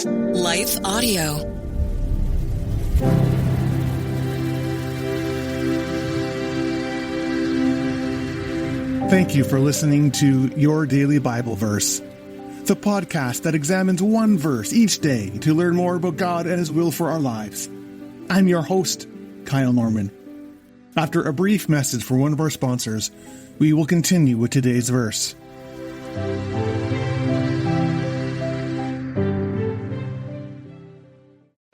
Life Audio. Thank you for listening to Your Daily Bible Verse, the podcast that examines one verse each day to learn more about God and His will for our lives. I'm your host, Kyle Norman. After a brief message from one of our sponsors, we will continue with today's verse.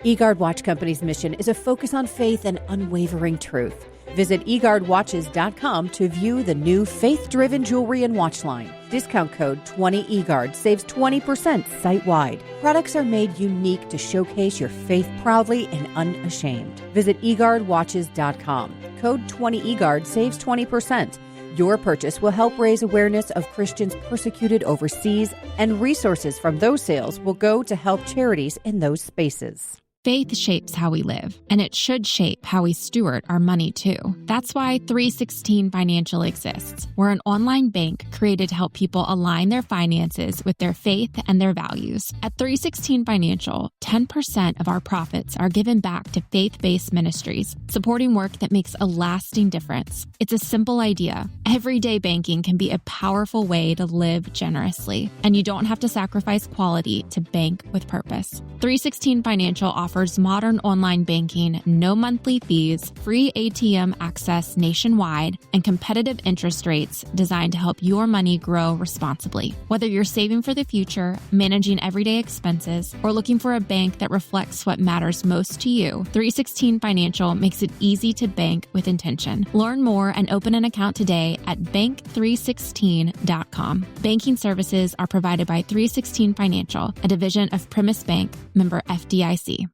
eGuard Watch Company's mission is a focus on faith and unwavering truth. Visit eGuardWatches.com to view the new faith-driven jewelry and watch line. Discount code 20eGuard saves 20% site-wide. Products are made unique to showcase your faith proudly and unashamed. Visit eGuardWatches.com. Code 20eGuard saves 20%. Your purchase will help raise awareness of Christians persecuted overseas, and resources from those sales will go to help charities in those spaces. Faith shapes how we live, and it should shape how we steward our money too. That's why 316 Financial exists. We're an online bank created to help people align their finances with their faith and their values. At 316 Financial, 10% of our profits are given back to faith-based ministries, supporting work that makes a lasting difference. It's a simple idea. Everyday banking can be a powerful way to live generously, and you don't have to sacrifice quality to bank with purpose. 316 Financial offers modern online banking, no monthly fees, free ATM access nationwide, and competitive interest rates designed to help your money grow responsibly. Whether you're saving for the future, managing everyday expenses, or looking for a bank that reflects what matters most to you, 316 Financial makes it easy to bank with intention. Learn more and open an account today at bank316.com. Banking services are provided by 316 Financial, a division of Primis Bank, member FDIC.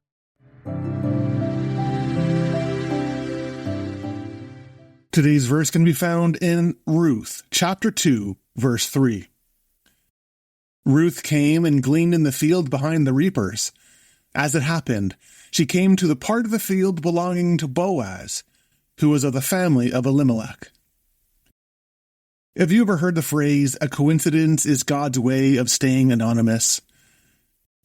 Today's verse can be found in Ruth, chapter 2, verse 3. Ruth came and gleaned in the field behind the reapers. As it happened, she came to the part of the field belonging to Boaz, who was of the family of Elimelek. Have you ever heard the phrase, "a coincidence is God's way of staying anonymous"?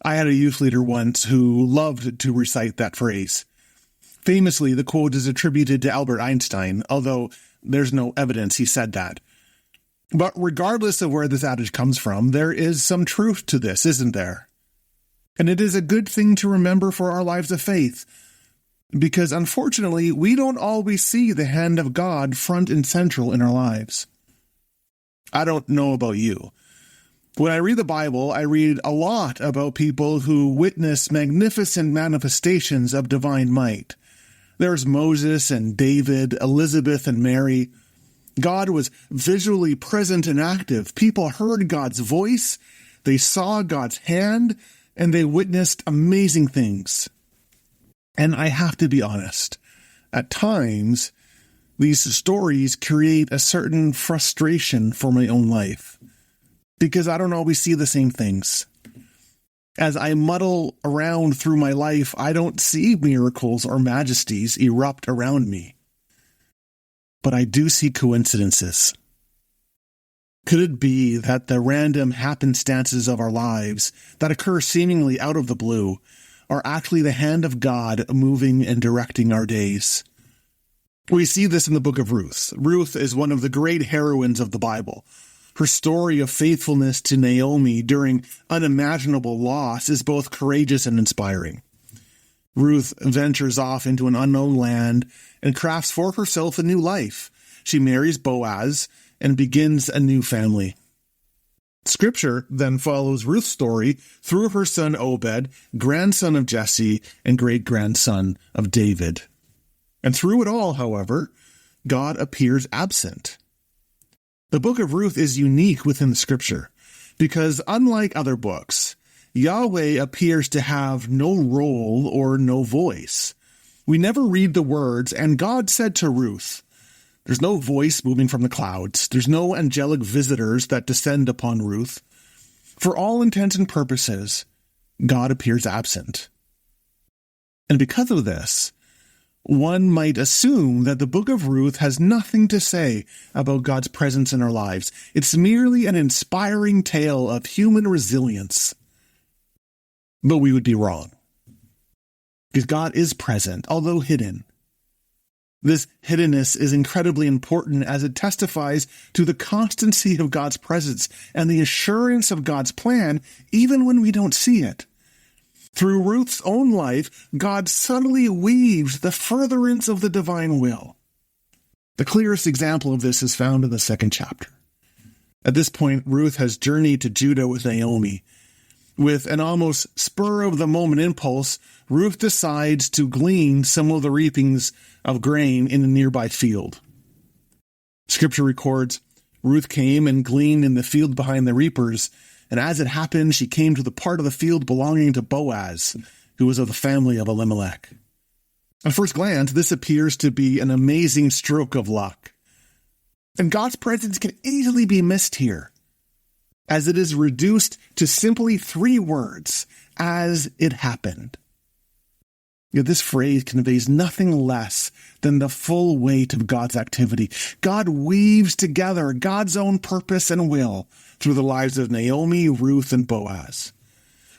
I had a youth leader once who loved to recite that phrase. Famously, the quote is attributed to Albert Einstein, although there's no evidence he said that. But regardless of where this adage comes from, there is some truth to this, isn't there? And it is a good thing to remember for our lives of faith, because unfortunately, we don't always see the hand of God front and central in our lives. I don't know about you. When I read the Bible, I read a lot about people who witness magnificent manifestations of divine might. There's Moses and David, Elizabeth and Mary. God was visually present and active. People heard God's voice, they saw God's hand, and they witnessed amazing things. And I have to be honest, at times, these stories create a certain frustration for my own life, because I don't always see the same things. As I muddle around through my life, I don't see miracles or majesties erupt around me. But I do see coincidences. Could it be that the random happenstances of our lives that occur seemingly out of the blue are actually the hand of God moving and directing our days? We see this in the book of Ruth. Ruth is one of the great heroines of the Bible. Her story of faithfulness to Naomi during unimaginable loss is both courageous and inspiring. Ruth ventures off into an unknown land and crafts for herself a new life. She marries Boaz and begins a new family. Scripture then follows Ruth's story through her son Obed, grandson of Jesse, and great-grandson of David. And through it all, however, God appears absent. The book of Ruth is unique within the Scripture because, unlike other books, Yahweh appears to have no role or no voice. We never read the words, "and God said to Ruth." There's no voice moving from the clouds. There's no angelic visitors that descend upon Ruth. For all intents and purposes, God appears absent. And because of this, one might assume that the book of Ruth has nothing to say about God's presence in our lives. It's merely an inspiring tale of human resilience. But we would be wrong. Because God is present, although hidden. This hiddenness is incredibly important as it testifies to the constancy of God's presence and the assurance of God's plan, even when we don't see it. Through Ruth's own life, God subtly weaves the furtherance of the divine will. The clearest example of this is found in the 2nd chapter. At this point, Ruth has journeyed to Judah with Naomi. With an almost spur-of-the-moment impulse, Ruth decides to glean some of the reapings of grain in a nearby field. Scripture records, Ruth came and gleaned in the field behind the reapers, and as it happened, she came to the part of the field belonging to Boaz, who was of the family of Elimelek. At first glance, this appears to be an amazing stroke of luck. And God's presence can easily be missed here, as it is reduced to simply 3 words, as it happened. Yet this phrase conveys nothing less than the full weight of God's activity. God weaves together God's own purpose and will through the lives of Naomi, Ruth, and Boaz.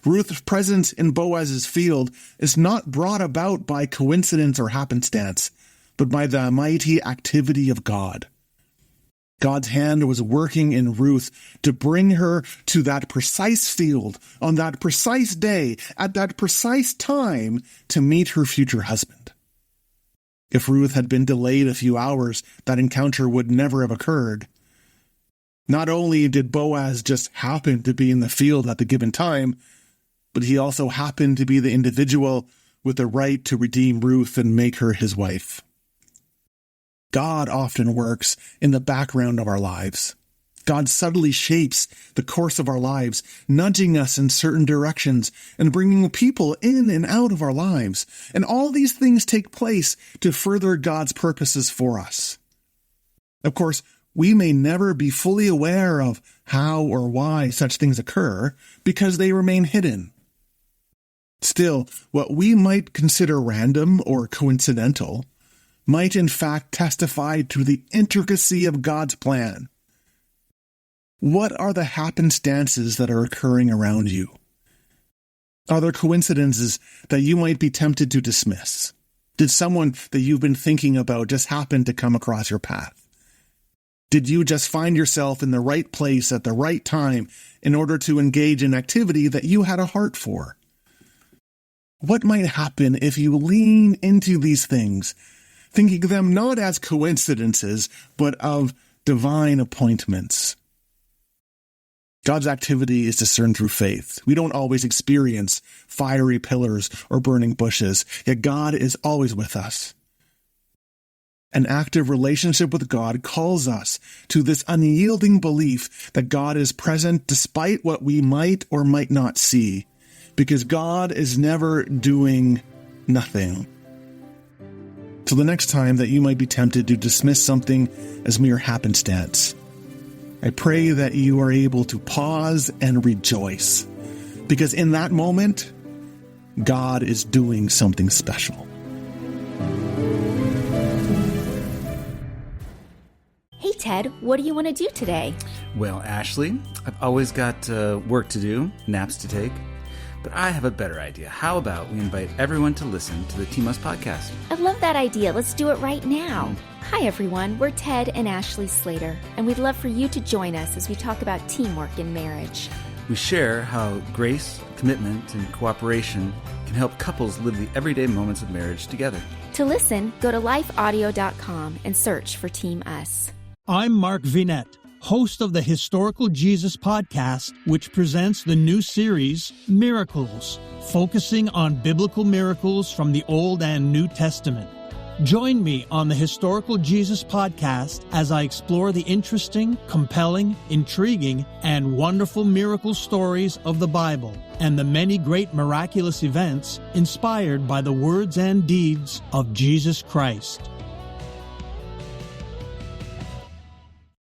Ruth's presence in Boaz's field is not brought about by coincidence or happenstance, but by the mighty activity of God. God's hand was working in Ruth to bring her to that precise field on that precise day at that precise time to meet her future husband. If Ruth had been delayed a few hours, that encounter would never have occurred. Not only did Boaz just happen to be in the field at the given time, but he also happened to be the individual with the right to redeem Ruth and make her his wife. God often works in the background of our lives. God subtly shapes the course of our lives, nudging us in certain directions and bringing people in and out of our lives. And all these things take place to further God's purposes for us. Of course, we may never be fully aware of how or why such things occur because they remain hidden. Still, what we might consider random or coincidental might in fact testify to the intricacy of God's plan. What are the happenstances that are occurring around you? Are there coincidences that you might be tempted to dismiss? Did someone that you've been thinking about just happen to come across your path? Did you just find yourself in the right place at the right time in order to engage in activity that you had a heart for? What might happen if you lean into these things, thinking of them not as coincidences, but of divine appointments? God's activity is discerned through faith. We don't always experience fiery pillars or burning bushes, yet God is always with us. An active relationship with God calls us to this unyielding belief that God is present despite what we might or might not see, because God is never doing nothing. So the next time that you might be tempted to dismiss something as mere happenstance, I pray that you are able to pause and rejoice, because in that moment, God is doing something special. Hey Ted, what do you want to do today? Well, Ashley, I've always got work to do, naps to take. But I have a better idea. How about we invite everyone to listen to the Team Us podcast? I love that idea. Let's do it right now. Hi, everyone. We're Ted and Ashley Slater, and we'd love for you to join us as we talk about teamwork in marriage. We share how grace, commitment, and cooperation can help couples live the everyday moments of marriage together. To listen, go to lifeaudio.com and search for Team Us. I'm Mark Vinette, host of the Historical Jesus podcast, which presents the new series, Miracles, focusing on biblical miracles from the Old and New Testament. Join me on the Historical Jesus podcast as I explore the interesting, compelling, intriguing, and wonderful miracle stories of the Bible and the many great miraculous events inspired by the words and deeds of Jesus Christ.